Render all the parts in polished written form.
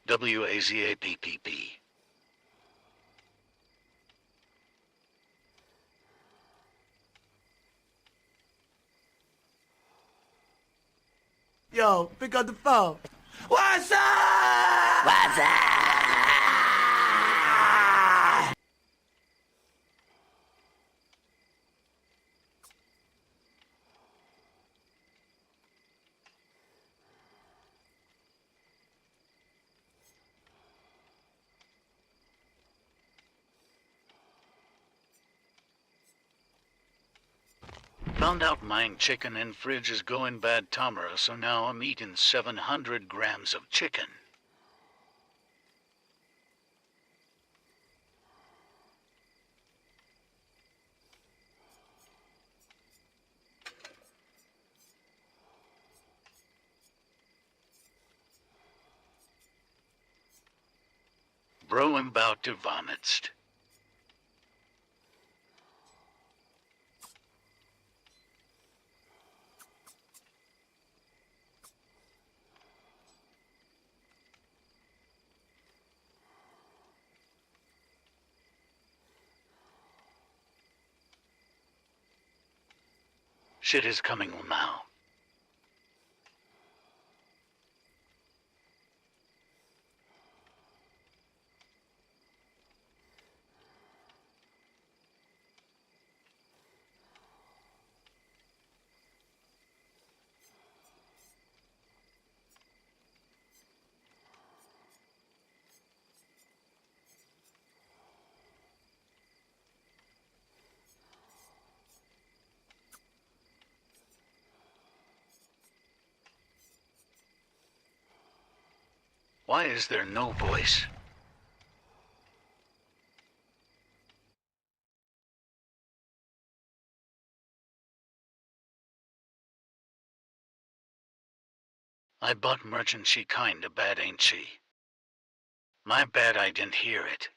WAZAPPP. Yo, pick up the phone. What's up? What's up? Found out my chicken in fridge is going bad tomorrow, so now I'm eating 700 grams of chicken. Bro, I'm about to vomit. Shit is coming now. Why is there no voice? I bought merchant, she kinda bad, ain't she? My bad I didn't hear it.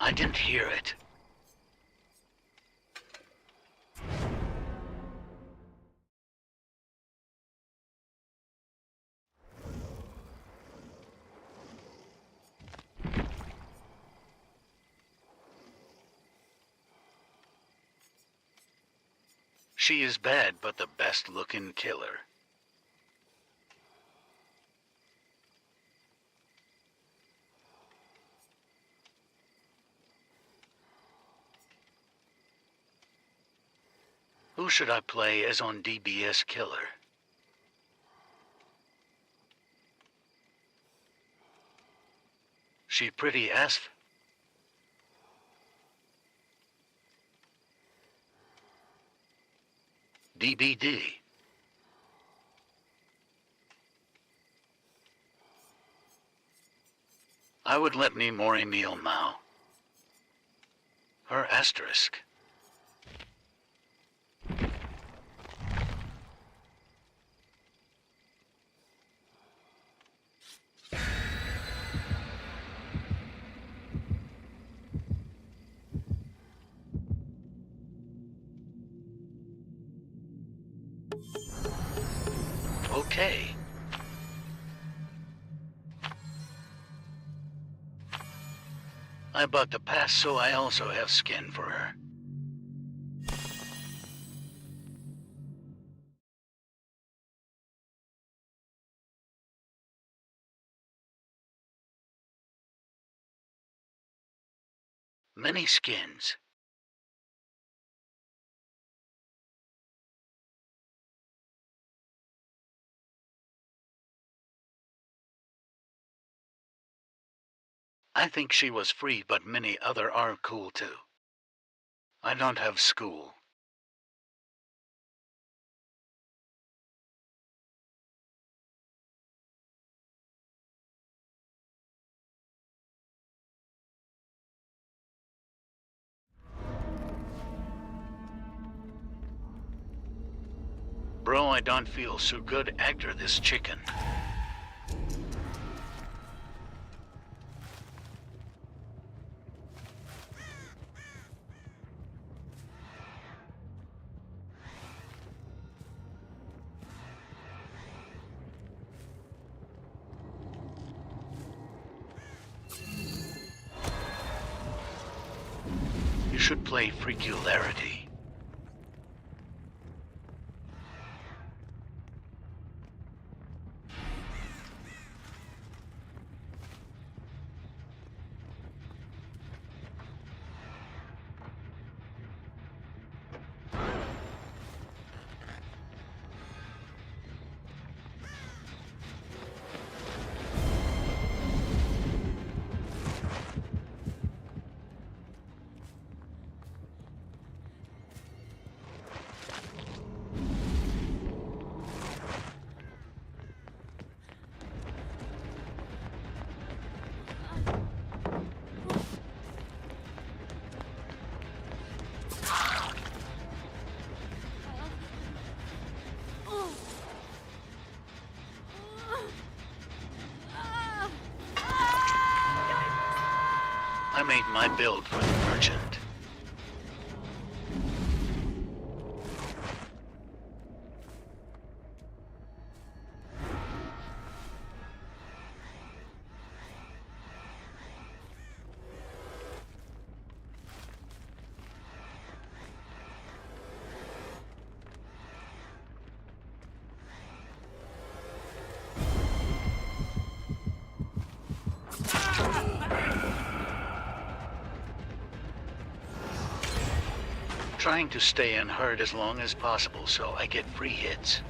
I didn't hear it. She is bad, but the best looking killer. Who should I play as on DBS Killer? She pretty as DBD. I would let me more Emil now. Her asterisk. Okay. I bought the pass, so I also have skin for her. Many skins. I think she was free, but many other are cool too. I don't have school. Bro, I don't feel so good after this chicken. You should play Freakularity. I made my build for the merchant. Trying to stay unhurt as long as possible so I get free hits.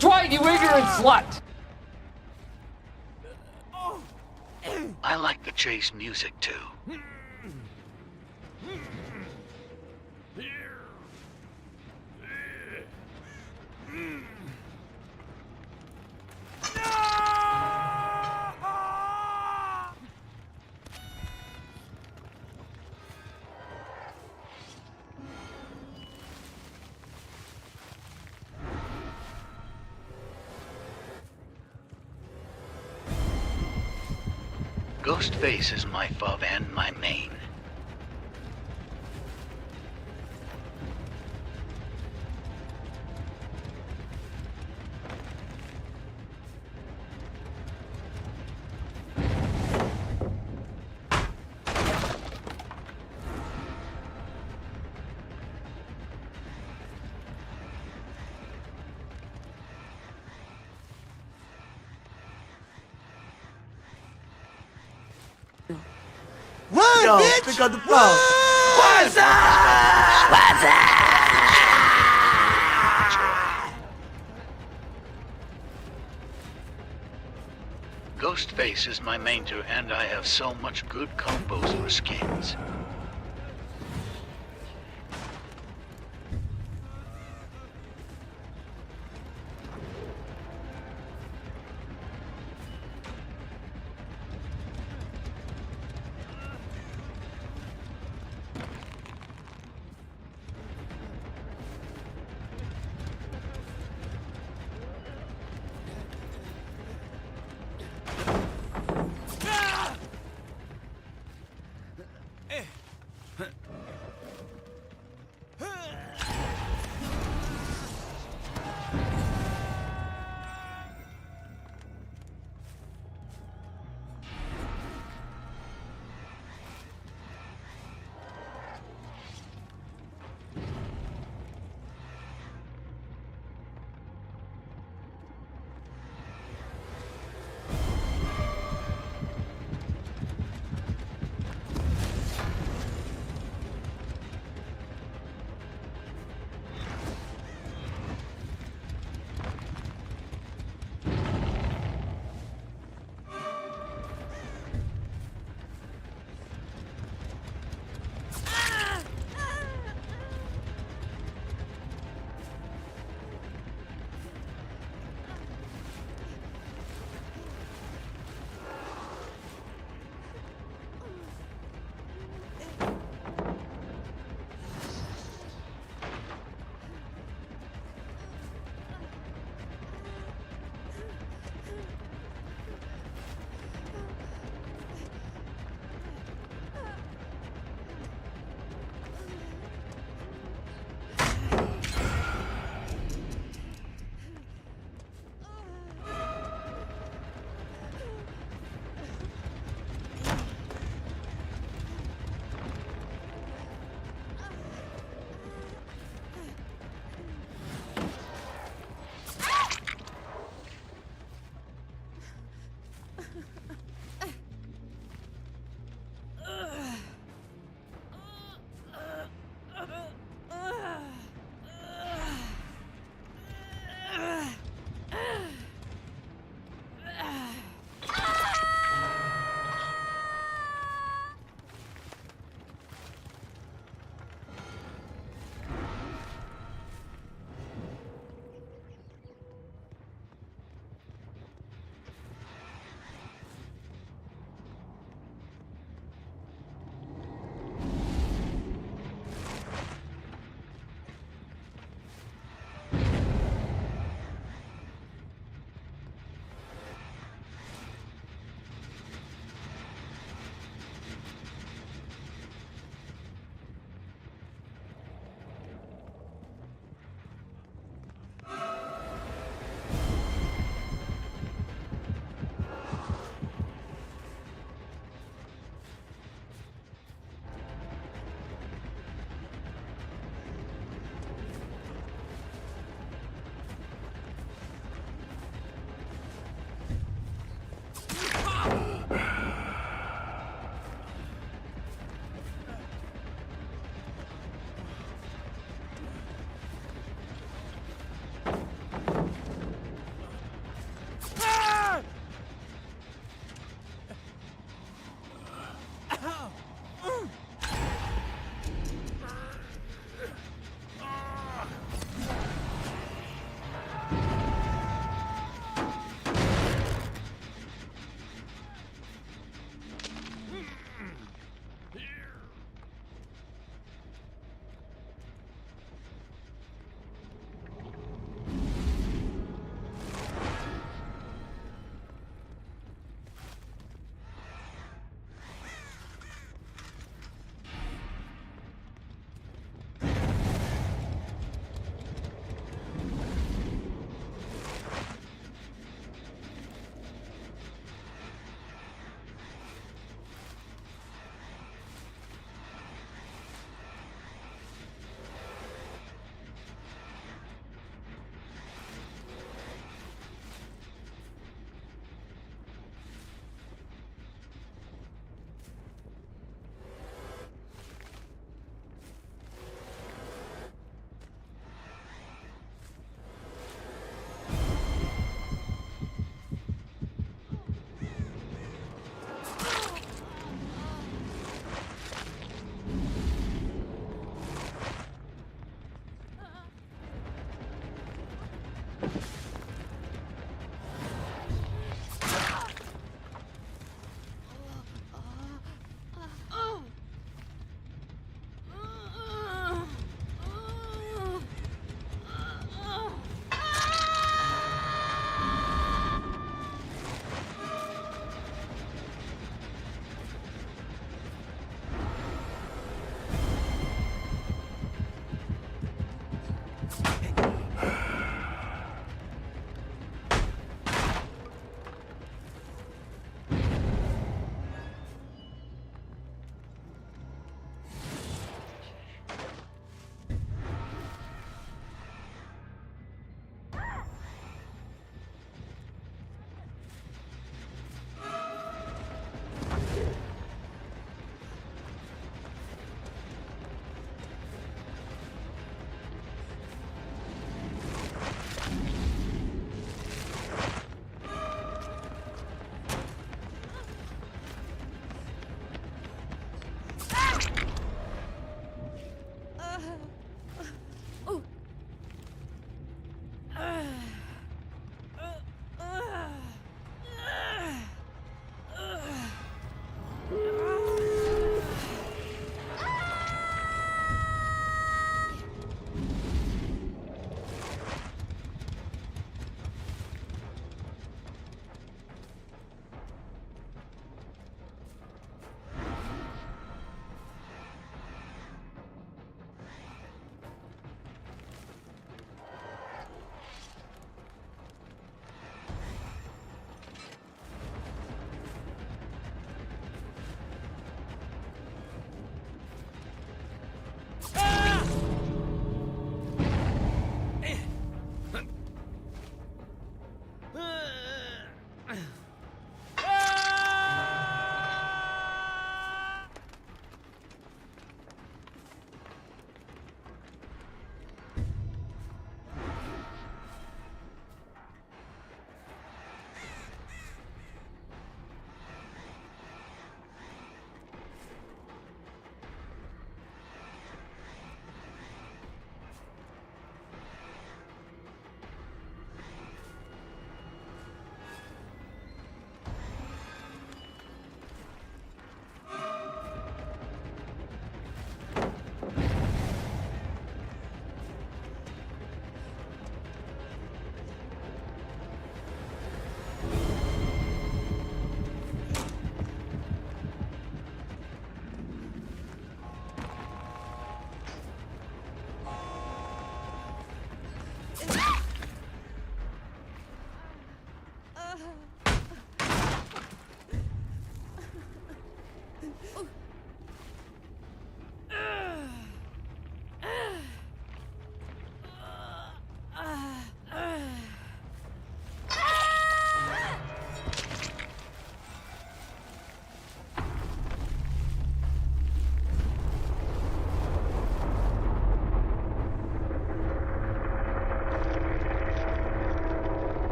Dwight, you ignorant slut! I like the chase music too. Ghostface is my fav and my main. Run, Yo, bitch! pick up the phone. What's up? What's up? Ghostface is my main too, and I have so much good combos for skins.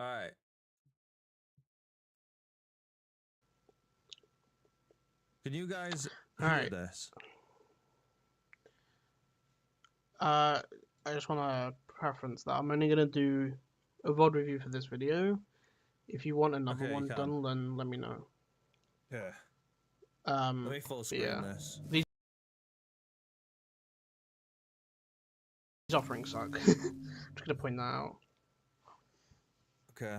Alright. Can you guys hear this? I just want to preference that I'm only going to do a VOD review for this video. If you want another Okay, one done, then let me know. Yeah. Let me full screen yeah. this. These offerings suck. I'm just going to point that out. Okay.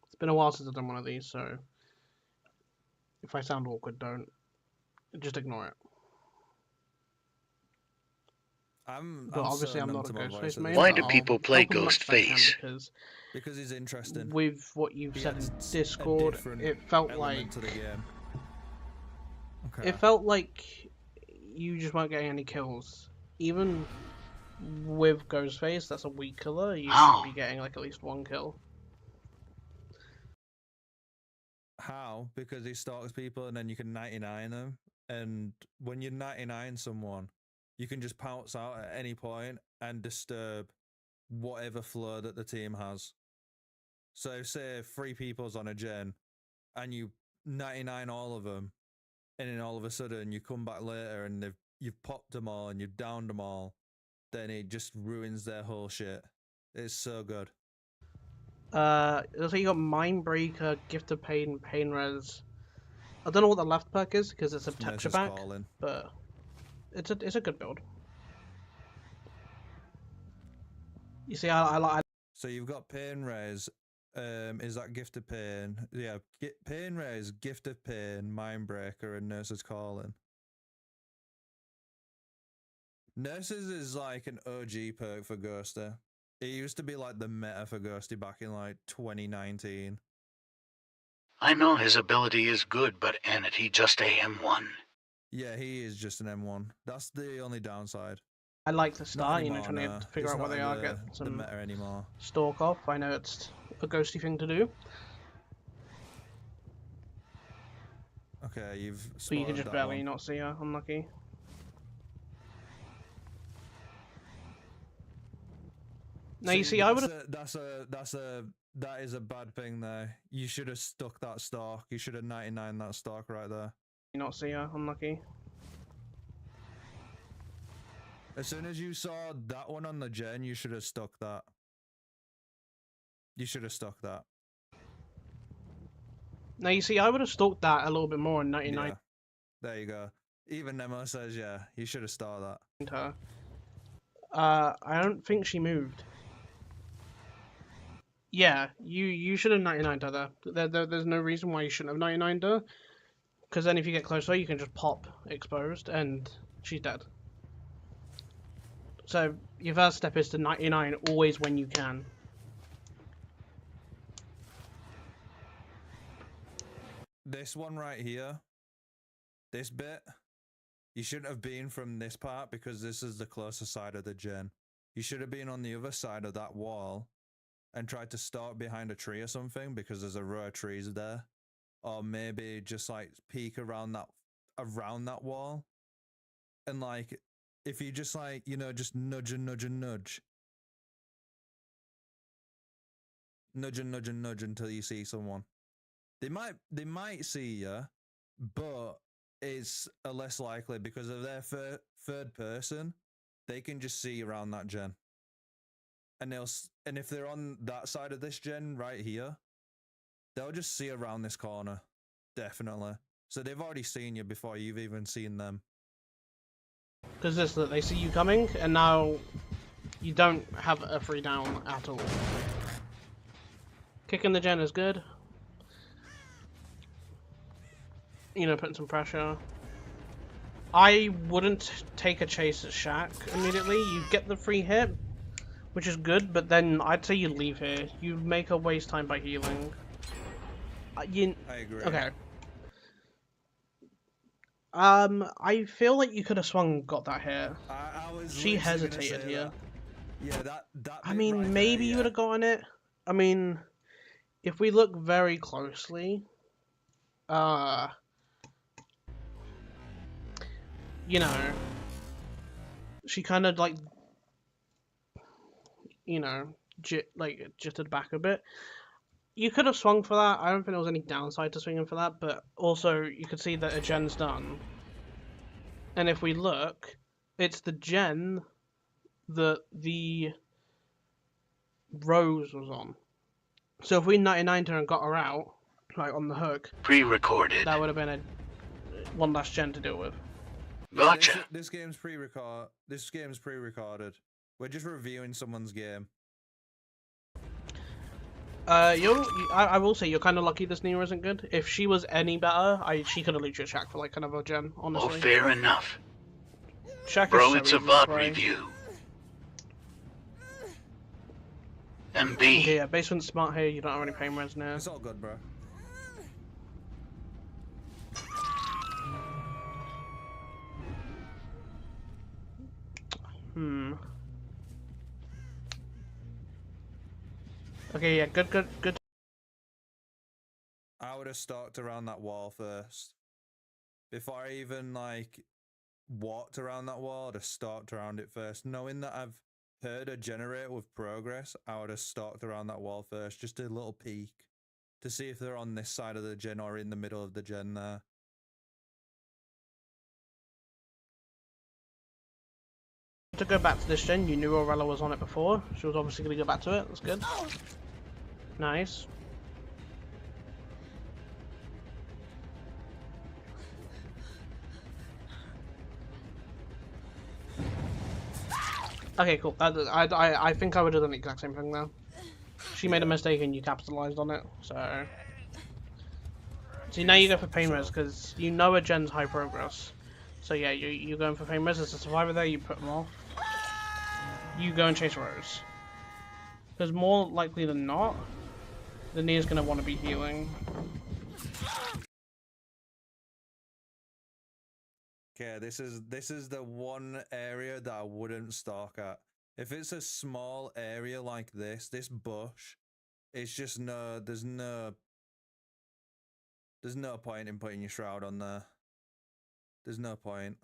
It's been a while since I've done one of these, so if I sound awkward, just ignore it. But obviously I'm not a Ghostface main. Why do people play Ghostface? Because he's interesting. With what you've said in Discord, it felt like it felt like you just weren't getting any kills. Even with Ghostface, that's a weak killer. You should be getting like at least one kill. How? Because he stalks people and then you can 99 them. And when you 99 someone, you can just pounce out at any point and disturb whatever flow that the team has. So say 3 people's on a gen and you 99 all of them, and then all of a sudden you come back later and you've popped them all and you've downed them all, then it just ruins their whole shit. It's so good. So you got Mindbreaker, Gift of Pain, Pain Res. I don't know what the left perk is because it's a texture pack, but it's a good build. You see, I So you've got Pain Res. Is that Gift of Pain? Yeah, Pain Res, Gift of Pain, Mindbreaker, and Nurse's Calling. Nurses is like an OG perk for Ghosty. It used to be like the meta for Ghosty back in like 2019. I know his ability is good, but ain't he just a M1? Yeah, he is just an M1. That's the only downside. I like the start, you know, trying to figure out where they are, get some the meta anymore. Stalk off. I know it's a ghosty thing to do. Okay, you've. But you can just barely not see her. Unlucky. Now you see, I would have. That is a bad thing there. You should have stuck that stalk. You should have 99 that stalk right there. Not see her. Unlucky. As soon as you saw that one on the gen, you should have stuck that. You should have stuck that. Now you see, I would have stalked that a little bit more in 99. Yeah. There you go. Even Nemo says, yeah, you should have started that. I don't think she moved. Yeah, you should have 99'd her there. There's no reason why you shouldn't have 99'd her. Because then if you get closer, you can just pop exposed and she's dead. So your first step is to 99 always when you can. This one right here, this bit, you shouldn't have been from this part because this is the closer side of the gen. You should have been on the other side of that wall and tried to start behind a tree or something because there's a row of trees there. Or maybe just like peek around that wall. And like, if you just like, you know, just nudge and nudge and nudge. Nudge and nudge and nudge until you see someone. They might see you, but it's less likely because of their third person. They can just see around that gen. And if they're on that side of this gen right here, they'll just see around this corner. Definitely. So they've already seen you before you've even seen them. Because they see you coming, and now you don't have a free down at all. Kicking the gen is good. You know, putting some pressure. I wouldn't take a chase at Shaq immediately. You get the free hit, which is good, but then I'd say you leave here. You make her waste time by healing. I agree. Okay. I feel like you could have swung and got that hit. She hesitated here. Yeah, that I mean, right maybe there, you would have gotten it. I mean, if we look very closely, you know, she kind of like, you know, jittered back a bit. You could have swung for that. I don't think there was any downside to swinging for that, but also you could see that a gen's done. And if we look, it's the gen that the Rose was on. So if we 99'd her and got her out, like on the hook, Pre-recorded. that would have been a one last gen to deal with. Gotcha. This game's pre-record. This game's pre-recorded. We're just reviewing someone's game. I will say you're kind of lucky this Nina isn't good. If she was any better, she could have leaked your Shaq for like another gen, honestly. Oh, fair enough. Shaq Bro, is so it's a easy to VOD play. review. MB. Okay, yeah, basement smart here, you don't have any pain res now. It's all good, bro. Okay, yeah, good. I would have stalked around that wall first. Before I even, like, walked around that wall, I'd have stalked around it first. Knowing that I've heard a generator with progress, I would have stalked around that wall first. Just a little peek to see if they're on this side of the gen or in the middle of the gen there. To go back to this gen, you knew Aurella was on it before. She was obviously going to go back to it. That's good. Nice. Okay, cool. I think I would have done the exact same thing though. She made a mistake and you capitalized on it, so... See, now you go for pain res, because you know a gen's high progress. So yeah, you're going for pain res. There's a survivor there, you put them off. You go and chase Rose. Because more likely than not, the Nia's going to want to be healing. Okay, this is the one area that I wouldn't stalk at. If it's a small area like this bush, it's just there's no point in putting your shroud on there. There's no point.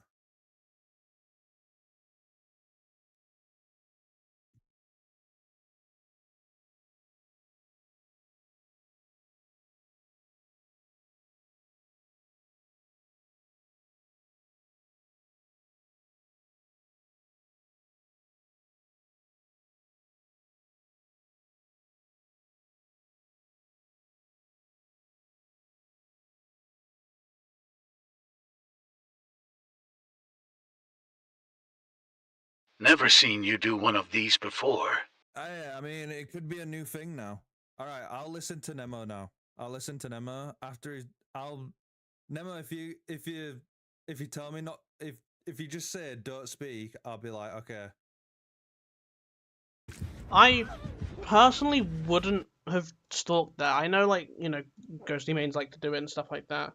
Never seen you do one of these before. I mean, it could be a new thing now. All right, I'll listen to Nemo now. I'll listen to Nemo after Nemo, if you tell me not, if you just say don't speak, I'll be like, okay. I personally wouldn't have stalked that. I know, like, you know, ghosty mains like to do it and stuff like that.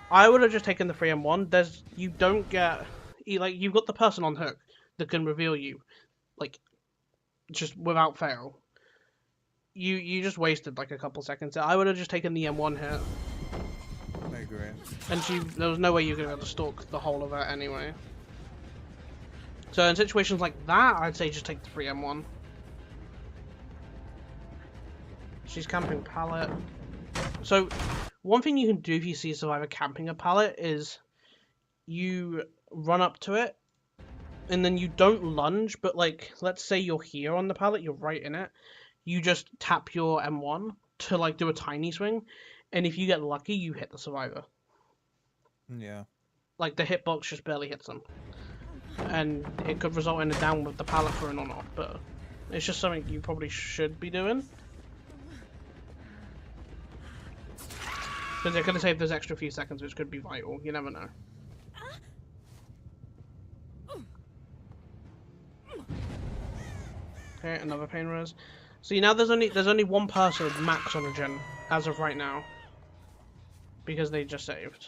I would have just taken the 3M1. You don't get, like, you've got the person on hook that can reveal you, like, just without fail. You just wasted like a couple seconds. I would have just taken the M1 hit. I agree. And there was no way you were going to be able to stalk the whole of it anyway. So in situations like that, I'd say just take the 3M1. She's camping pallet. So one thing you can do if you see a survivor camping a pallet is you run up to it and then you don't lunge, but like, let's say you're here on the pallet, you're right in it. You just tap your M1 to like do a tiny swing, and if you get lucky, you hit the survivor. Yeah. Like the hitbox just barely hits them. And it could result in a down with the pallet thrown or not, but it's just something you probably should be doing. Because it could have saved those extra few seconds, which could be vital. You never know. Okay, another pain res. See, now there's only one person max on a gen as of right now, because they just saved.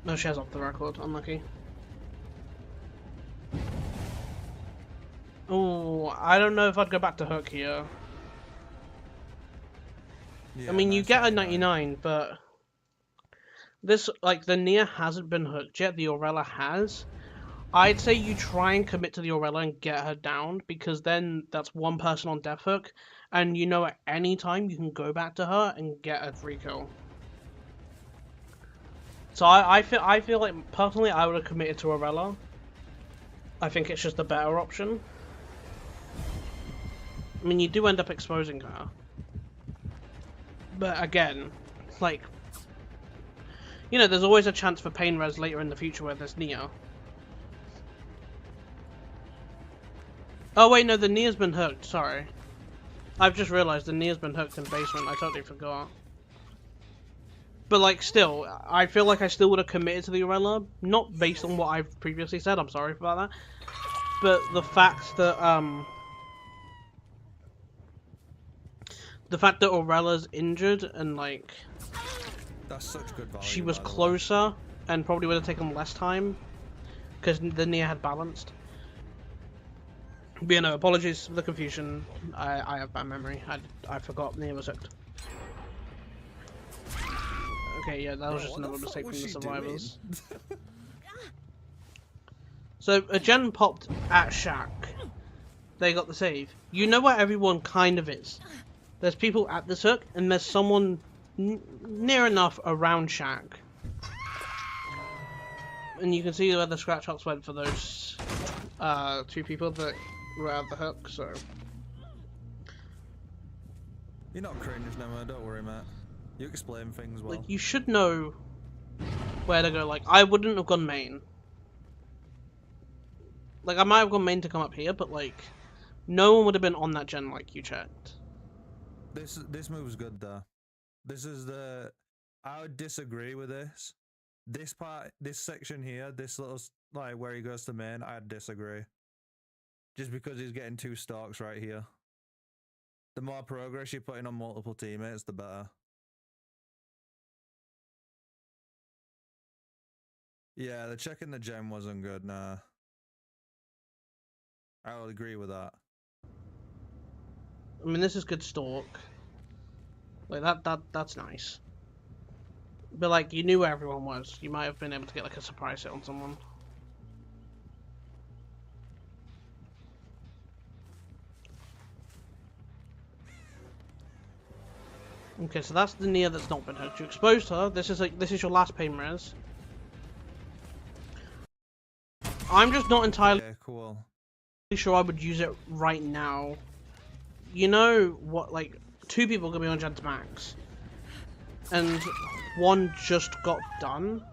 No, she has off the record. Unlucky. Oh, I don't know if I'd go back to hook here. Yeah, I mean, you nice get a 99. 99, but This, like, the Nia hasn't been hooked yet, the Aurella has. I'd say you try and commit to the Aurella and get her down, because then that's one person on death hook, and you know at any time you can go back to her and get a free kill. So I feel like, personally, I would have committed to Aurella. I think it's just a better option. I mean, you do end up exposing her. But again, like, you know, there's always a chance for pain res later in the future where there's Nia. Oh wait, no, the Nia's been hooked, sorry. I've just realised the Nia's been hooked in basement, I totally forgot. But like, still, I feel like I still would have committed to the Aurella, not based on what I've previously said, I'm sorry about that. But the fact that, Aurella's injured and like... That's such good value. She was closer and probably would have taken less time because the Nia had balanced. But you know, apologies for the confusion. I have bad memory. I forgot Nia was hooked. Okay, yeah, that was just another mistake from the survivors. So a gen popped at Shaq. They got the save. You know where everyone kind of is. There's people at this hook, and there's someone near enough around Shaq. And you can see where the scratch shots went for those two people that were at the hook, so... You're not cringe, no, don't worry, mate. You explain things well. Like, you should know where to go. Like, I wouldn't have gone main. Like, I might have gone main to come up here, but, like, no one would have been on that gen like you checked. This move's good, though. This is the... I would disagree with this. This part, this section here, this little, like, where he goes to main, I'd disagree. Just because he's getting 2 stalks right here. The more progress you're putting on multiple teammates, the better. Yeah, the checking the gem wasn't good, nah. I would agree with that. I mean, this is good stalk. Like, that's nice. But, like, you knew where everyone was. You might have been able to get, like, a surprise hit on someone. Okay, so that's the Nia that's not been hooked. You exposed her. This is your last pain res. I'm just not entirely sure I would use it right now. You know what? Like, 2 people are gonna be on Gen's max, and 1 just got done.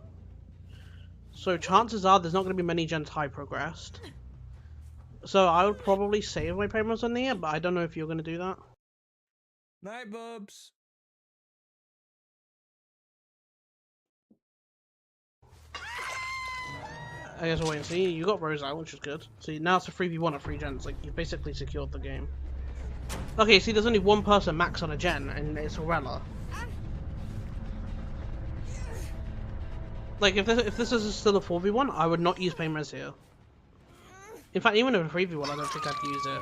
So chances are there's not gonna be many gens high progressed. So I would probably save my pain res on Nia, but I don't know if you're gonna do that. Night, bubs. I guess we'll wait and see. You got Rose out, which is good. So now it's a 3v1 of 3 gens. Like, you've basically secured the game. Okay, see, there's only 1 person max on a gen, and it's Aurella. Like, if this is still a 4v1, I would not use pain res here. In fact, even if a 3v1, I don't think I'd use it.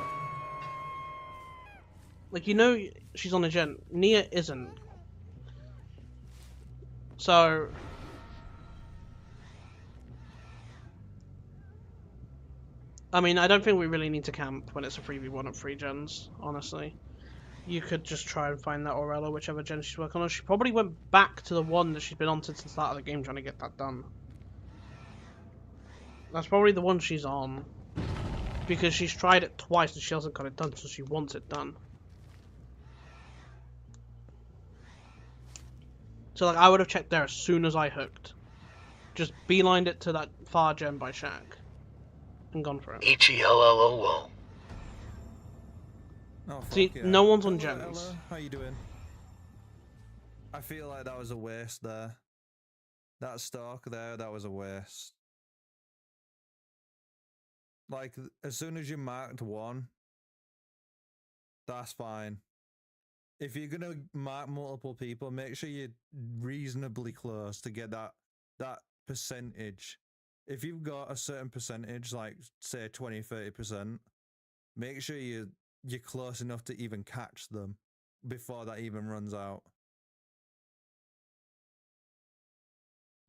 Like, you know she's on a gen. Nia isn't. So... I mean, I don't think we really need to camp when it's a 3v1 of 3 gens, honestly. You could just try and find that Aurella, whichever gen she's working on. She probably went back to the one that she's been on since the start of the game trying to get that done. That's probably the one she's on. Because she's tried it twice and she hasn't got it done, so she wants it done. So, like, I would have checked there as soon as I hooked. Just beelined it to that far gen by Shaq. And gone for it. H-E-L-L-O-O. Oh, see, yeah. no one's on Hello, gens. hello. How you doing? I feel like that was a waste there. That stalk there, that was a waste. Like, as soon as you marked 1, that's fine. If you're gonna mark multiple people, make sure you're reasonably close to get that percentage. If you've got a certain percentage, like say 20-30%, make sure you're close enough to even catch them before that even runs out.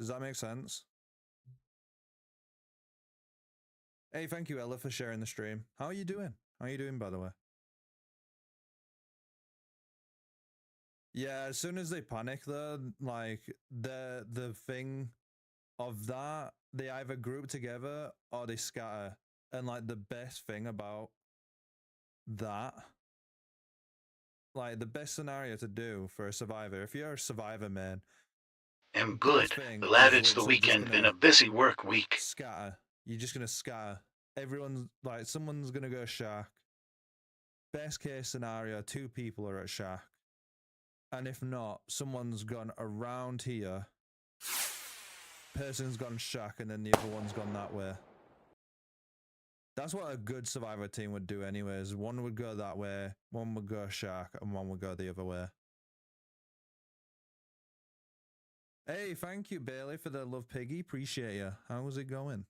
Does that make sense? Hey, thank you, Ella, for sharing the stream. How are you doing? How are you doing, by the way? Yeah, as soon as they panic, though, like the thing of that, they either group together or they scatter. And like the best thing about that, like the best scenario to do for a survivor, if you're a survivor, man, Am good. thing Glad is it's the literally just weekend. Been gonna a busy work week. scatter. You're just gonna scatter. Everyone's like, someone's gonna go shack. Best case scenario, 2 people are at shack. And if not, someone's gone around here. Person's gone shack, and then the other one's gone that way. That's what a good survivor team would do anyways. One would go that way, one would go shack, and one would go the other way. Hey, thank you, Bailey, for the love, Piggy. Appreciate you. How's it going?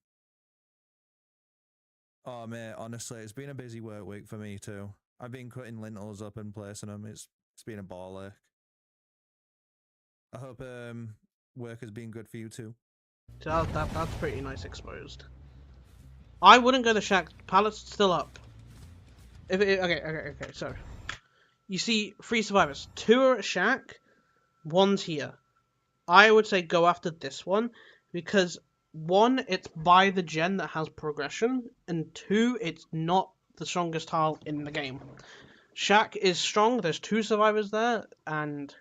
Oh, mate, honestly, it's been a busy work week for me too. I've been cutting lintels up and placing them. It's been a ball ache. I hope work has been good for you too. That's pretty nice exposed. I wouldn't go to shack. Pallet's still up. Okay. So, you see 3 survivors. 2 are at shack. 1's here. I would say go after this one because 1, it's by the gen that has progression, and 2, it's not the strongest tile in the game. Shack is strong. There's 2 survivors there, and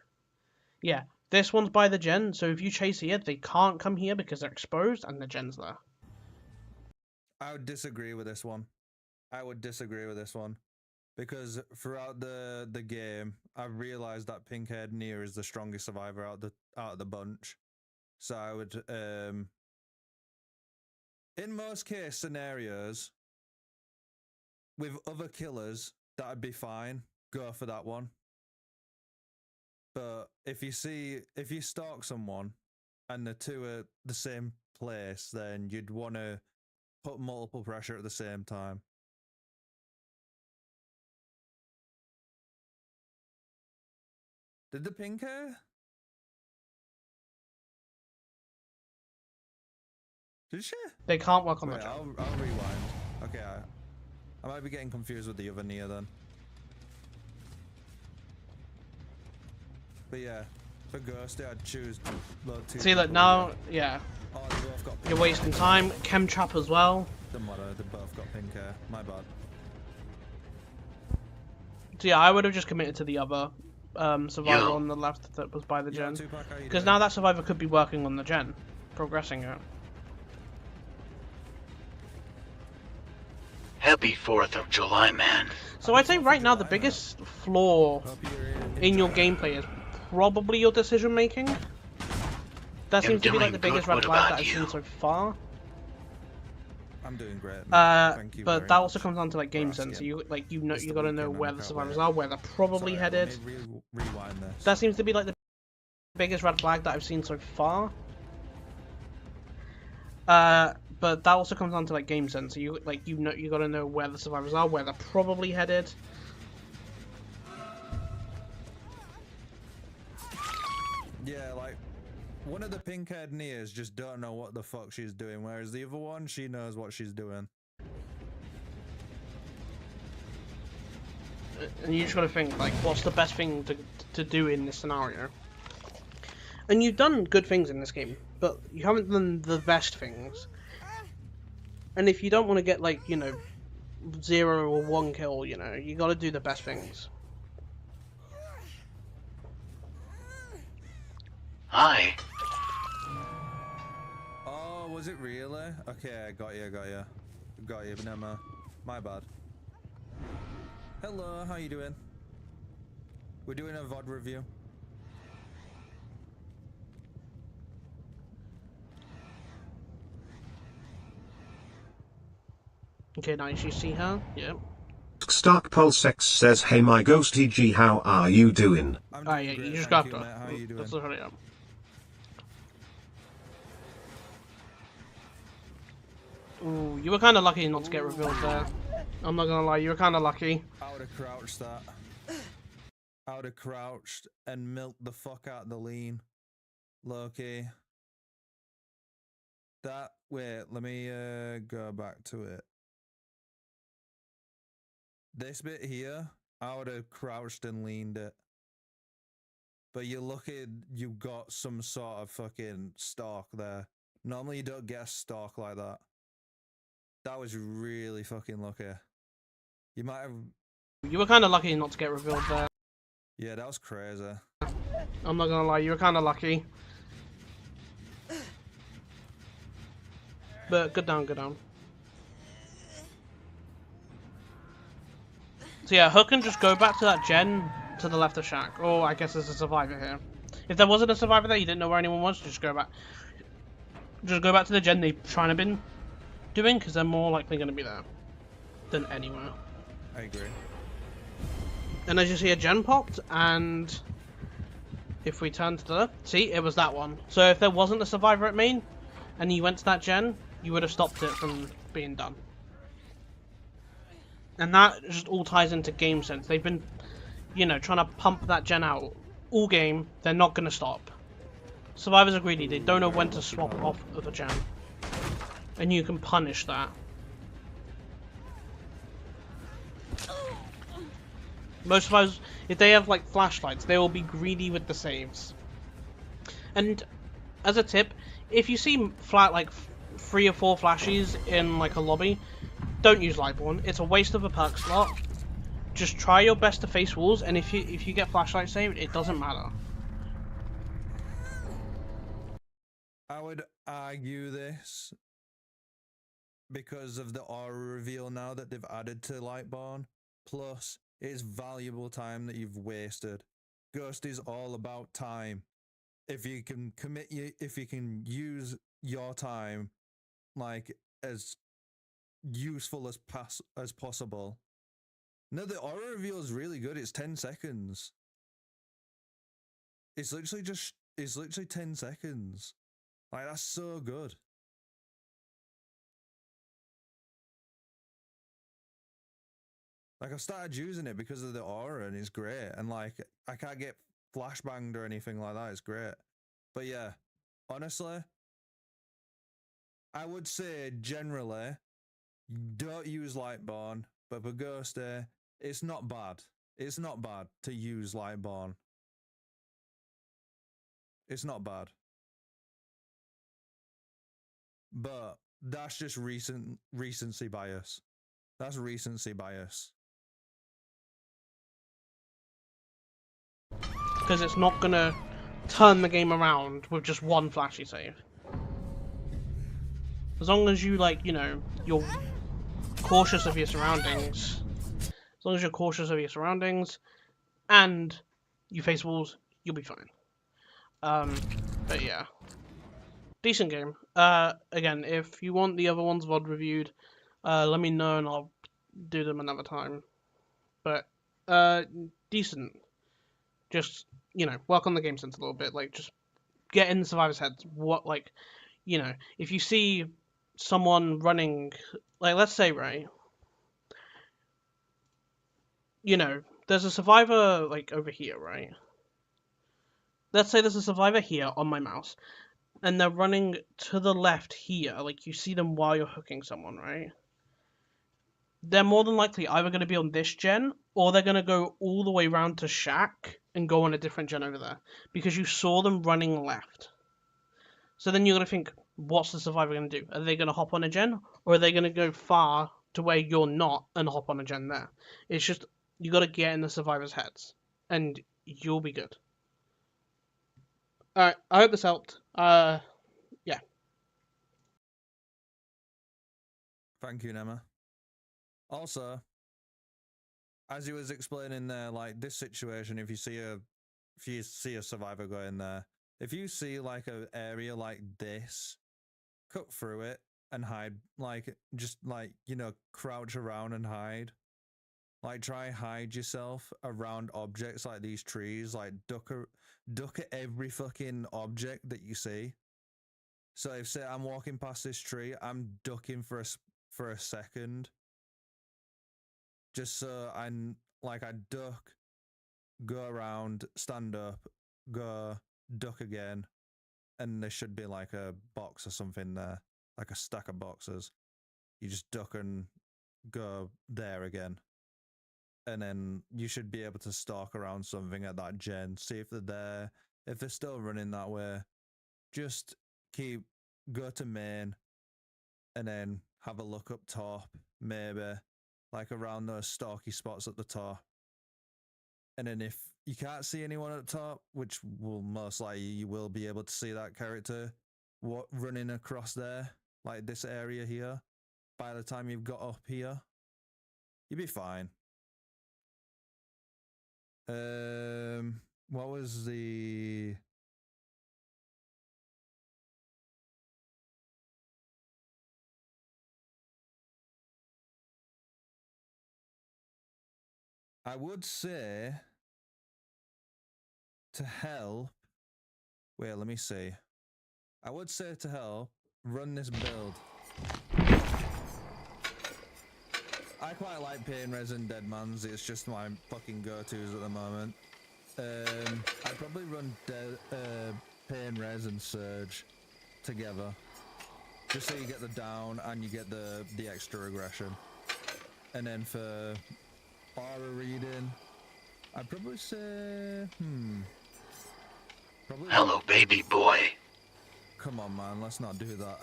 yeah, this one's by the gen. So if you chase here, they can't come here because they're exposed and the gen's there. I would disagree with this one. Because throughout the game, I've realized that pink-haired Nia is the strongest survivor out of the bunch. So I would, in most case scenarios, with other killers, that'd be fine. Go for that one. But if you stalk someone and the 2 are the same place, then you'd want to put multiple pressure at the same time. Did the pink hair? Did she? They can't work on Wait, the gen. I'll rewind. Okay, I might be getting confused with the other Nia then. But yeah, for Ghosty, I'd choose load 2. See that now? Yeah. Oh, they both got pink You're wasting time. Chemtrap as well. Doesn't matter, they both got pink hair. My bad. So yeah, I would have just committed to the other survivor Yo. on the left that was by the Yeah, gen. Tupac, how you Because doing? now that survivor could be working on the gen, progressing it. Happy 4th of July, man. So I'd say right now the biggest flaw Hope you're in your gameplay is probably your decision making. That You're seems to be like doing the biggest good. red What flag that about I've you? seen so far. I'm doing great. Thank you But very that also much comes down to like game for sense. So asking. you It's you the gotta know weekend where and the I can't survivors wait. are, where they're probably Sorry, headed. let me rewind this. That seems to be like the biggest red flag that I've seen so far. But that also comes down to like game sense. So you gotta know where the survivors are, where they're probably headed. Yeah, like one of the pink-haired Nias just don't know what the fuck she's doing, whereas the other one, she knows what she's doing. And you just gotta think like, what's the best thing to do in this scenario? And you've done good things in this game, but you haven't done the best things. And if you don't want to get like 0 or 1 kill, you gotta do the best things. Hi. Oh, was it really? Okay, got you, Nema. My bad. Hello, how you doing? We're doing a VOD review. Okay, nice. You see her? Yep. Stark Pulse X says, "Hey my ghosty G, how are you doing?" I'm Oh doing yeah, great, you just thank got you, her. mate. How you doing? Let's look at it up. Ooh, you were kind of lucky not to get revealed there. I'm not gonna lie, you were kind of lucky. I would have crouched that. I would have crouched and milked the fuck out the lean. Loki. That wait, let me go back to it. This bit here, I would have crouched and leaned it. But you're lucky you got some sort of fucking stalk there. Normally you don't get a stalk like that. That was really fucking lucky. You might have... You were kind of lucky not to get revealed there. Yeah, that was crazy. I'm not gonna lie, you were kind of lucky. But good down, good down. So yeah, Hook can just go back to that gen to the left of Shack. Oh, I guess there's a survivor here. If there wasn't a survivor there, you didn't know where anyone was, just go back. Just go back to the gen they've trying to been doing, because they're more likely going to be there than anywhere. I agree. And as you see, a gen popped, and if we turn to the left, see, it was that one. So if there wasn't a survivor at main, and you went to that gen, you would have stopped it from being done. And that just all ties into game sense. They've been, you know, trying to pump that gen out all game. They're not going to stop. Survivors are greedy. They don't know when to swap off of a gen. And you can punish that. Most survivors, if they have like flashlights, they will be greedy with the saves. And as a tip, if you see flat like 3 or 4 flashes in like a lobby, don't use Lightborn. It's a waste of a perk slot. Just try your best to face walls, and if you get flashlight saved, it doesn't matter. I would argue this because of the aura reveal now that they've added to Lightborn. Plus, it's valuable time that you've wasted. Ghost is all about time. If you can if you can use your time like as useful as possible. No, the aura reveal is really good. It's 10 seconds. It's literally 10 seconds. Like, that's so good. Like, I've started using it because of the aura, and it's great. And like, I can't get flashbanged or anything like that. It's great. But yeah, honestly, I would say generally, don't use Lightborn, but for Ghosty, it's not bad. It's not bad to use Lightborn. It's not bad. But that's just recency bias. That's recency bias. Because it's not gonna turn the game around with just one flashy save. As long as you, like, you know, you're cautious of your surroundings. As long as you're cautious of your surroundings and you face walls, you'll be fine. But yeah. Decent game. Again, if you want the other ones VOD reviewed, let me know and I'll do them another time. But, decent. Just, you know, work on the game sense a little bit. Like, just get in the survivor's heads. What, like, you know, if you see someone running, like, let's say, right, you know, there's a survivor, like, over here, right? Let's say there's a survivor here on my mouse, and they're running to the left here, like, you see them while you're hooking someone, right? They're more than likely either going to be on this gen, or they're going to go all the way around to Shack and go on a different gen over there, because you saw them running left. So then you're going to think, what's the survivor going to do? Are they going to hop on a gen, or are they going to go far to where you're not and hop on a gen there? It's just, you got to get in the survivor's heads, and you'll be good. Alright, I hope this helped. Yeah. Thank you, Nema. Also, as he was explaining there, like this situation, if you see a survivor go in there, if you see like an area like this, cut through it and hide, like just like, you know, crouch around and hide. Like try hide yourself around objects like these trees, like duck at every fucking object that you see. So if say I'm walking past this tree, I'm ducking for a second. Just so I duck, go around, stand up, go, duck again. and there should be like a box or something there, like a stack of boxes. You just duck and go there again. And then you should be able to stalk around something at that gen, see if they're there. If they're still running that way, just go to main, and then have a look up top, maybe, like around those stalky spots at the top. And then if you can't see anyone at the top, which will most likely you will be able to see that character running across there, like this area here, by the time you've got up here, you'll be fine. What was the... I would say to help... Wait, let me see. I would say to help, run this build. I quite like Pain Res and Deadmans, it's just my fucking go-tos at the moment. I'd probably run Pain Res and Surge together. Just so you get the down and you get the extra aggression. And then for aura reading, I'd probably say... Probably... Hello, baby boy. Come on, man, let's not do that.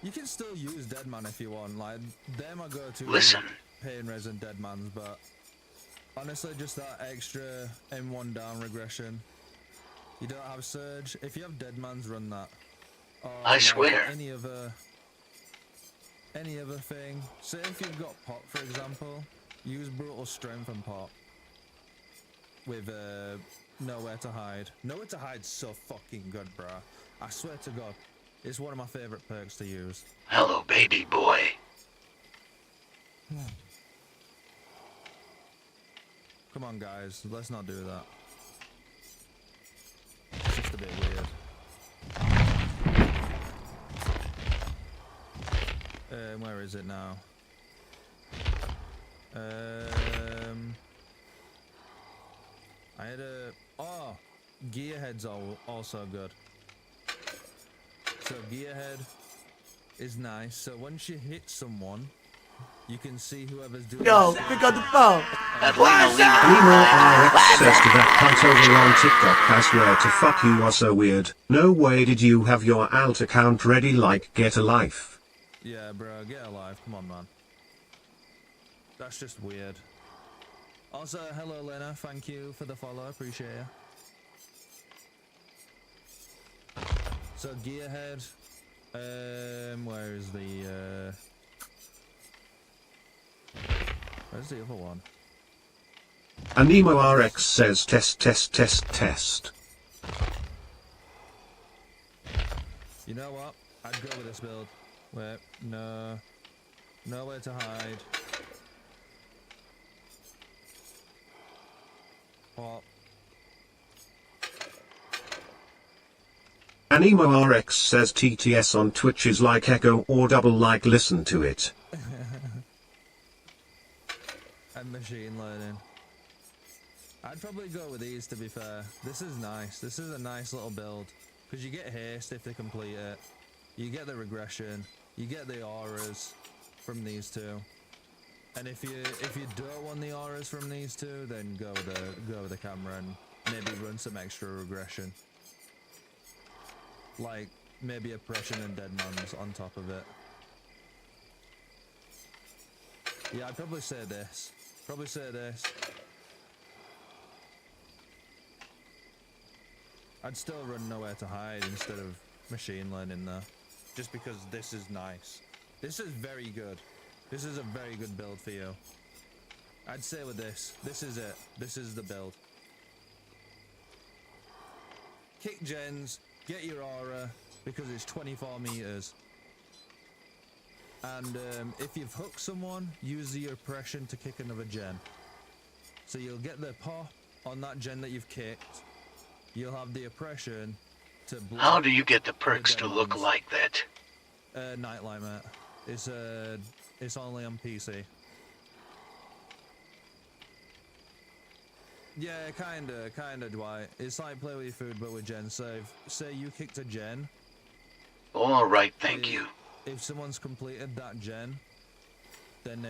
You can still use Deadman if you want, like, they're my go-to. Listen. Pain Res and Deadmans, but honestly, just that extra M1 down regression. You don't have Surge. If you have Deadmans, run that. Or, I swear. Any other thing. Say if you've got Pop, for example, use Brutal Strength and Pop. With Nowhere to Hide. Nowhere to Hide's so fucking good, bruh. I swear to God. It's one of my favorite perks to use. Hello, baby boy. Come on, guys. Let's not do that. It's just a bit weird. Where is it now? I had a... Oh! Gearhead's also good. So Gearhead is nice. So once you hit someone, you can see whoever's doing... Yo, pick up the phone. Nemo RX says to that cunt over on TikTok, I swear to fuck you are so weird. No way did you have your alt account ready, like get a life. Yeah, bro, get alive. Come on, man. That's just weird. Also, hello, Lena. Thank you for the follow. Appreciate you. So, Gearhead. Where is the, Where's the other one? Anemo RX says test. You know what? I'd go with this build. Wait, no. Nowhere to hide. What? Anemo RX says TTS on Twitch is like echo or double like listen to it. And machine learning. I'd probably go with these, to be fair. This is nice. This is a nice little build. Because you get haste if they complete it. You get the regression. You get the auras from these two. And if you don't want the auras from these two, then go with the camera and maybe run some extra regression. Like maybe oppression and Deadmans on top of it. Yeah, I'd probably say this. I'd still run Nowhere to Hide instead of machine learning though. Just because this is nice. This is very good. This is a very good build for you. I'd say with this is it. This is the build. Kick gens, get your aura, because it's 24 meters. And if you've hooked someone, use the oppression to kick another gen. So you'll get the pop on that gen that you've kicked. You'll have the oppression to block. How do you get the perks to look like that? Nightlight, mate. It's only on PC. Yeah, kinda, Dwight. It's like play with your food, but with gen. So, say you kicked a gen. All right, thank you. If someone's completed that gen, then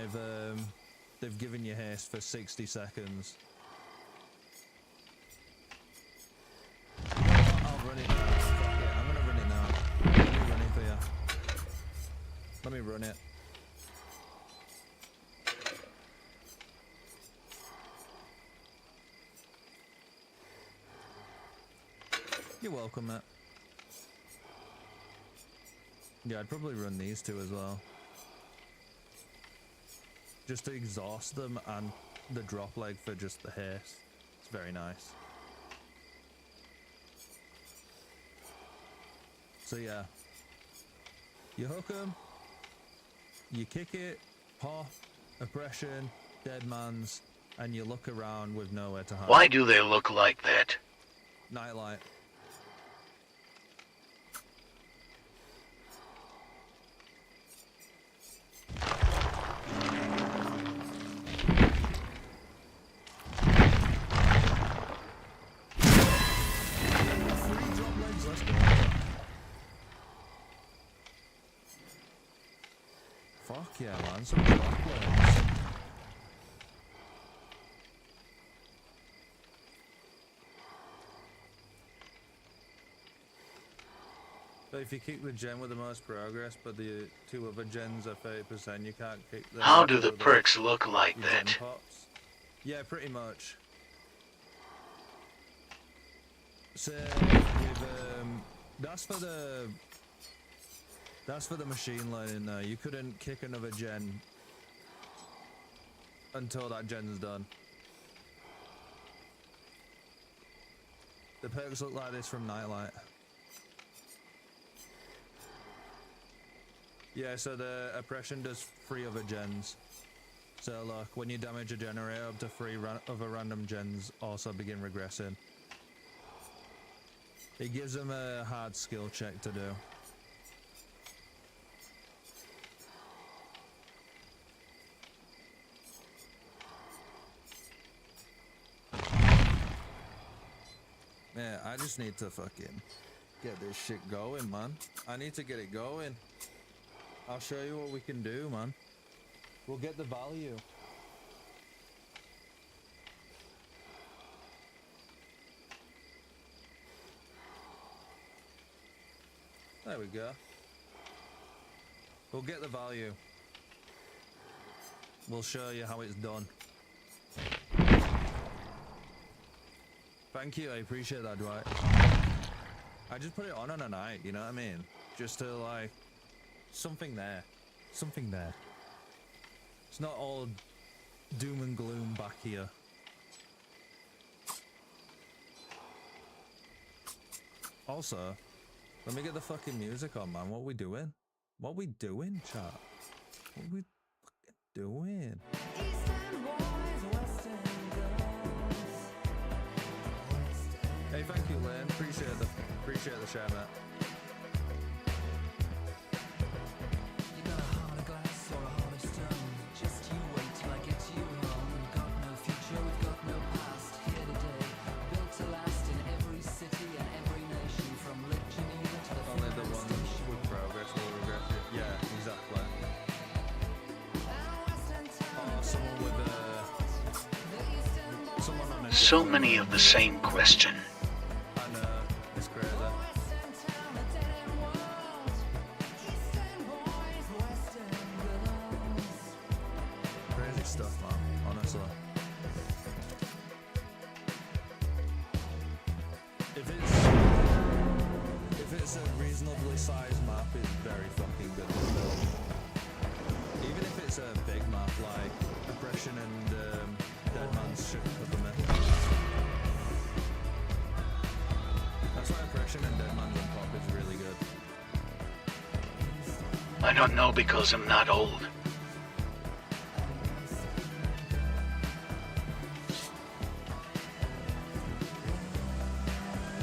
they've given you haste for 60 seconds. I'll run it now. Fuck it, I'm gonna run it now. Let me run it for you. Let me run it. You're welcome, Matt. Yeah, I'd probably run these two as well. Just to exhaust them and the drop leg for just the haste. It's very nice. So yeah. You hook them, you kick it, pop, oppression, dead man's, and you look around with nowhere to hide. Why do they look like that? Nightlight. Fuck yeah, man, some drop legs. But if you kick the gen with the most progress, but the two other gens are 30%, you can't kick the... How do the perks look like gen that? pops. Yeah, pretty much. So, with, that's for the machine learning though. You couldn't kick another gen until that gen's done. The perks look like this from Nightlight. Yeah, so the oppression does 3 other gens. So look, when you damage a generator, up to 3 other random gens also begin regressing. It gives them a hard skill check to do. Yeah, I just need to fucking get this shit going, man. I need to get it going. I'll show you what we can do, man. We'll get the value. There we go. We'll get the value. We'll show you how it's done. Thank you, I appreciate that, Dwight. I just put it on a night, you know what I mean? Just to like, something there. Something there. It's not all doom and gloom back here. Also, let me get the fucking music on, man. What we doing? What we doing, chat? What we fucking doing? Hey, thank you, Lynn. Appreciate the share, Matt. You got a heart of glass or a heart of stone. Just you wait till I get you home. We've got no future, we've got no past. Here today, built to last in every city and every nation, from Lake Geneva to the Only the ones with progress will regret it. Yeah, exactly. Oh, someone with someone on a So many of the same question. I know, it's crazy. Crazy stuff, man, honestly. If it's a reasonably sized map, it's very fucking good to build. Even if it's a big map like Oppression and Dead Man's shit cover me. That's why Oppression and Dead Man's on Pop is really good. I don't know because I'm not old.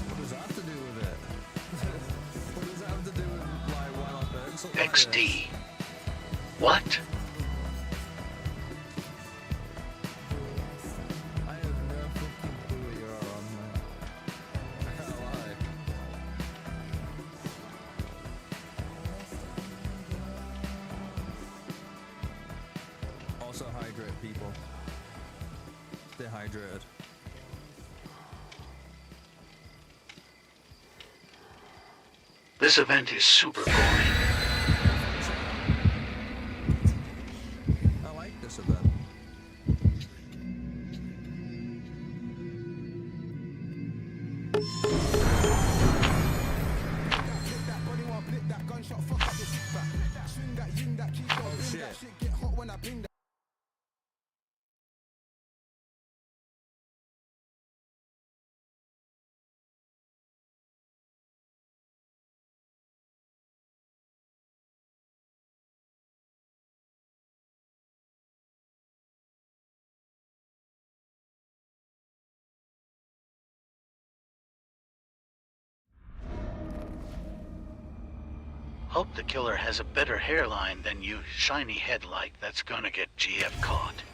What does that have to do with it? What does that have to do with like why my perks look like XD. this? What? I have no fucking people. Stay hydrated. This event is super boring. I like this event. Oh shit. Hope the killer has a better hairline than you shiny headlight that's gonna get GF caught.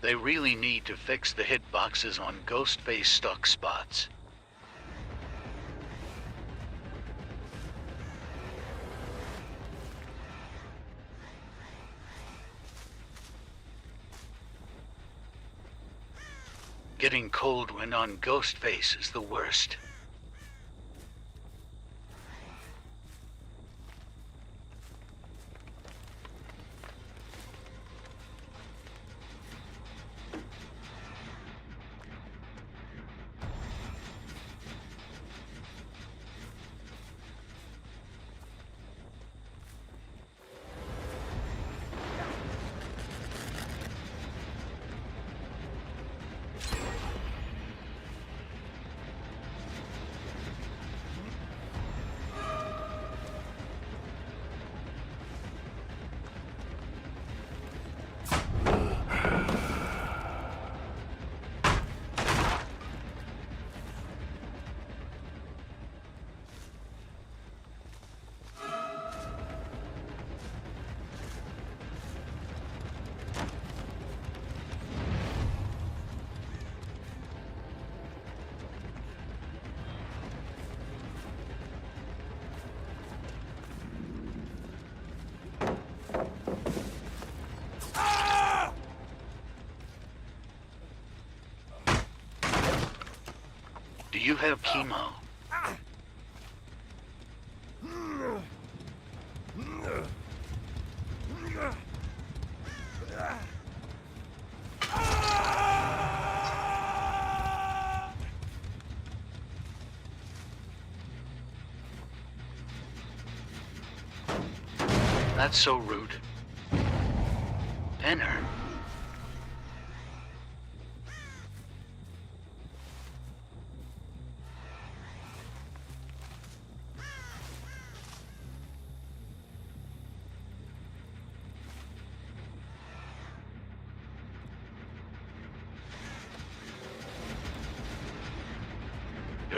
They really need to fix the hitboxes on Ghostface stuck spots. Getting cold when on Ghostface is the worst. Do you have chemo? That's so rude. Penner.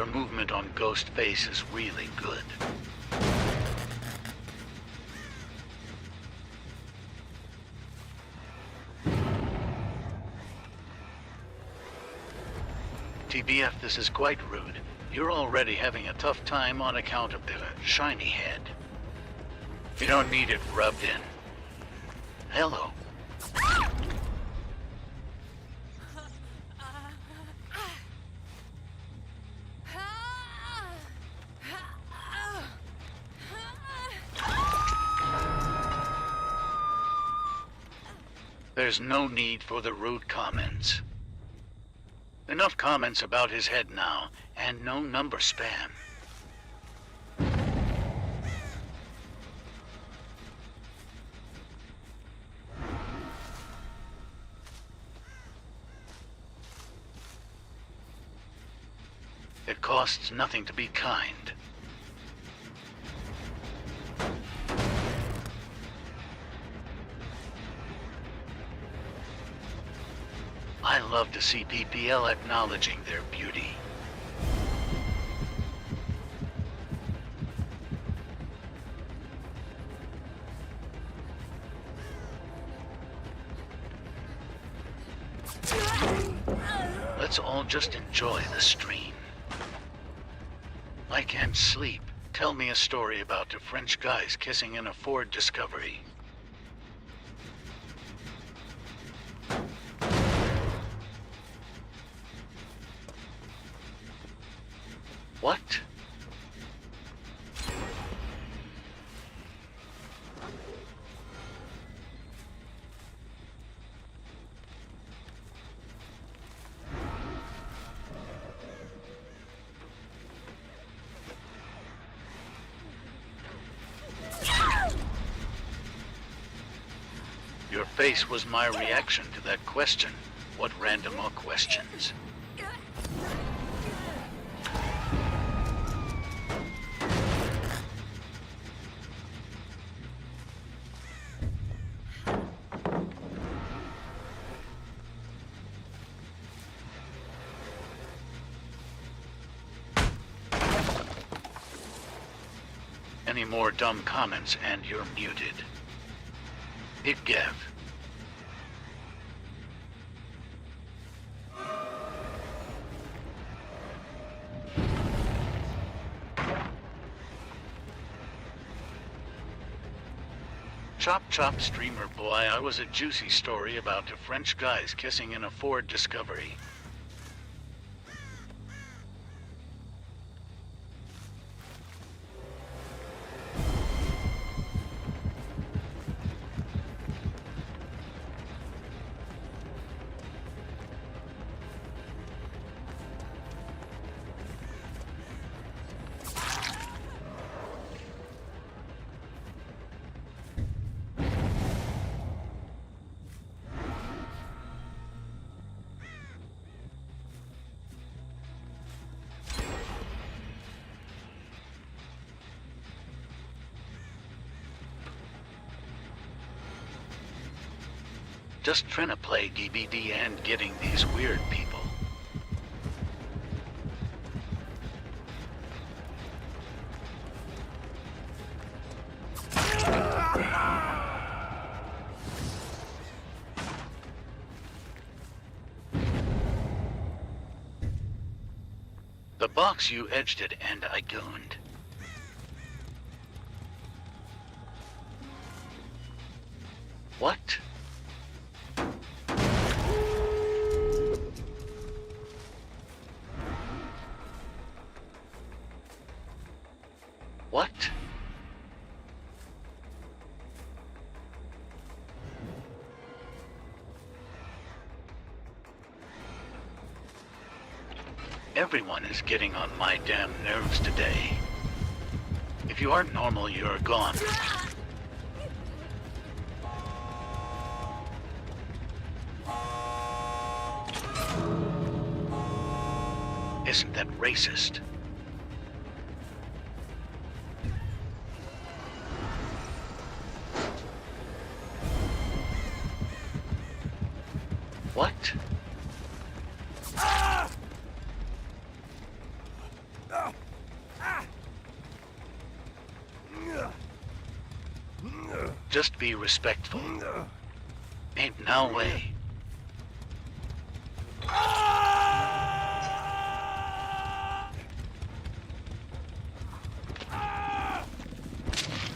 Your movement on Ghostface is really good. TBF, this is quite rude. You're already having a tough time on account of the shiny head. You don't need it rubbed in. Hello. There's no need for the rude comments. Enough comments about his head now, and no number spam. It costs nothing to be kind. I love to see PPL acknowledging their beauty. Let's all just enjoy the stream. I can't sleep. Tell me a story about the French guys kissing in a Ford Discovery. What? Your face was my reaction to that question. What random are questions? Any more dumb comments and you're muted. Big Gav. Chop chop streamer boy, I was a juicy story about the French guys kissing in a Ford Discovery. Just trying to play DBD and getting these weird people. The box, you edged it and I gooned. What? What? Everyone is getting on my damn nerves today. If you aren't normal, you're gone. Isn't that racist? What? Just be respectful. Ain't no way.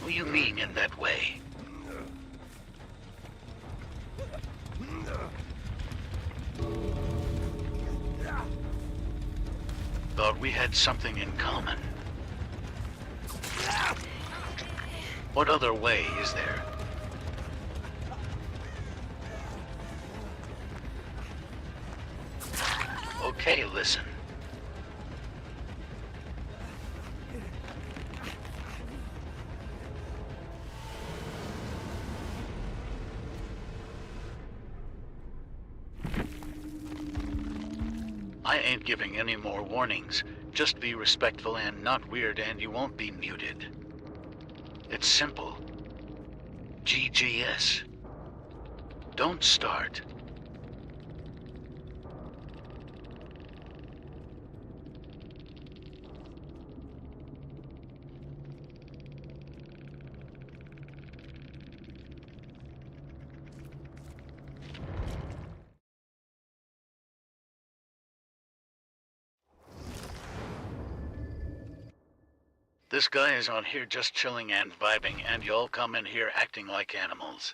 What do you mean in that way? Thought we had something in common. What other way is there? Okay, listen. I ain't giving any more warnings. Just be respectful and not weird and you won't be muted. It's simple. GGS. Don't start. This guy is on here just chilling and vibing, and y'all come in here acting like animals.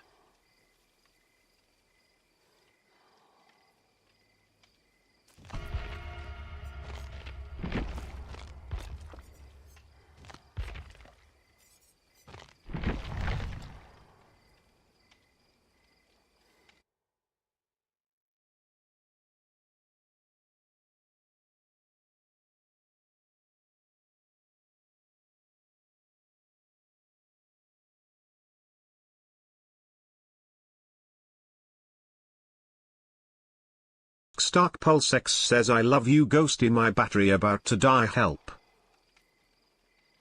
Stark Pulsex says I love you Ghosty, my battery about to die, help.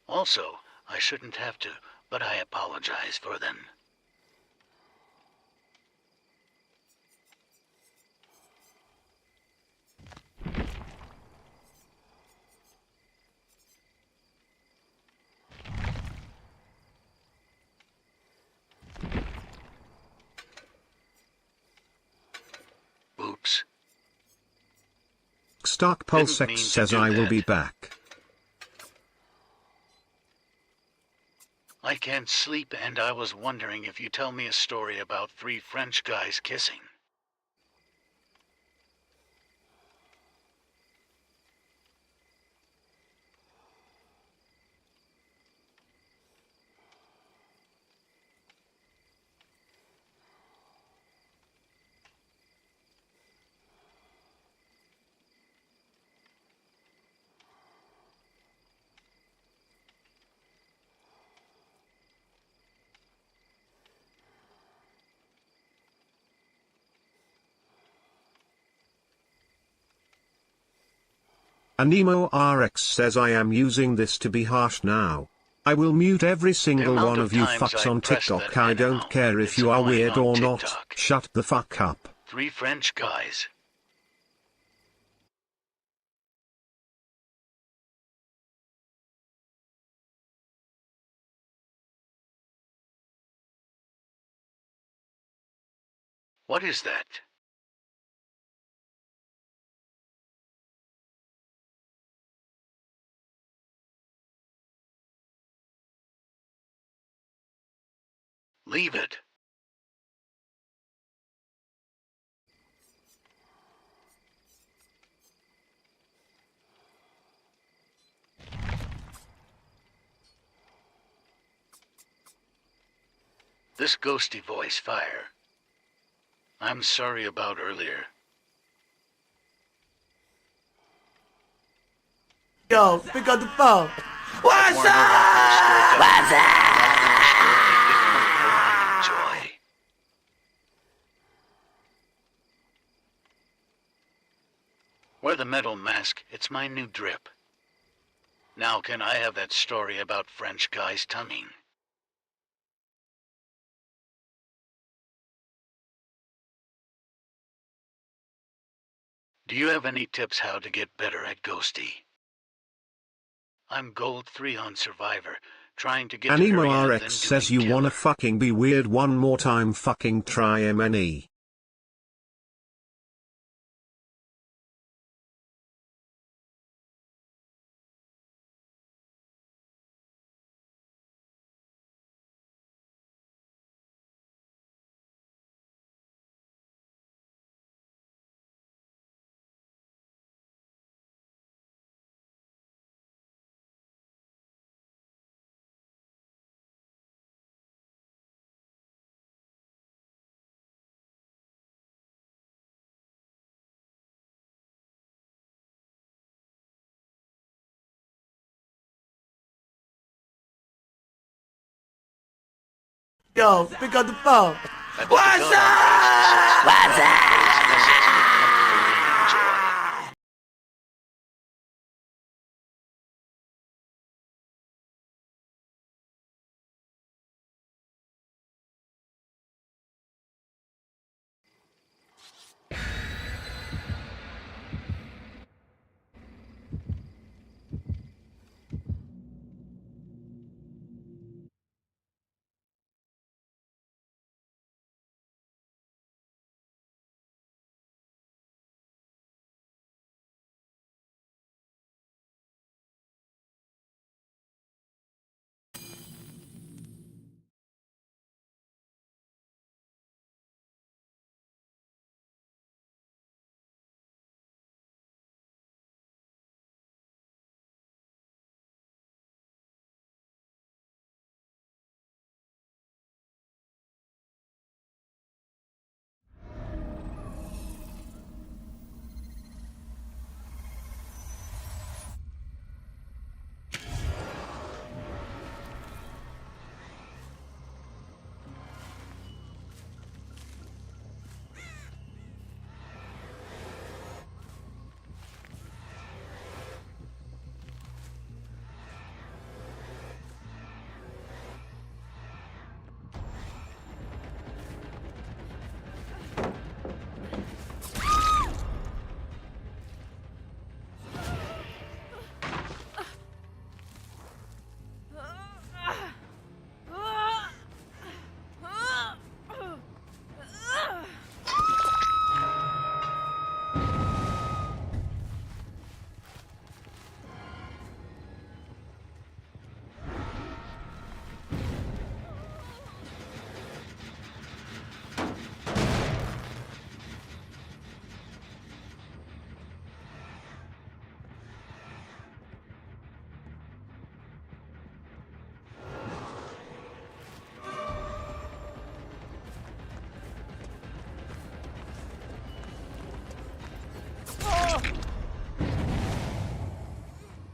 Also, I shouldn't have to, but I apologize for them. Oops. Stark Didn't mean Pulsex to says do I will be that. back. I can't sleep, and I was wondering if you tell me a story about 3 French guys kissing. Anemo RX says I am using this to be harsh now. I will mute every single amount one of of you times fucks I on pressed TikTok. that I N don't out. care if It's you are annoying weird on or not. TikTok. Shut the fuck up. 3 French guys. What is that? Leave it. This ghosty voice fire. I'm sorry about earlier. Yo, pick up the phone. What's Warner up? What's up? Enjoy. Wear the metal mask. It's my new drip. Now can I have that story about French guys tonguing? Do you have any tips how to get better at Ghosty? I'm Gold 3 on Survivor, trying to get to Korea and then AnimoRX says doing you wanna killer. fucking be weird one more time, fucking try MNE. Yo, pick up the phone. I bet the What's dog on up? Enjoy.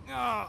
Yeah.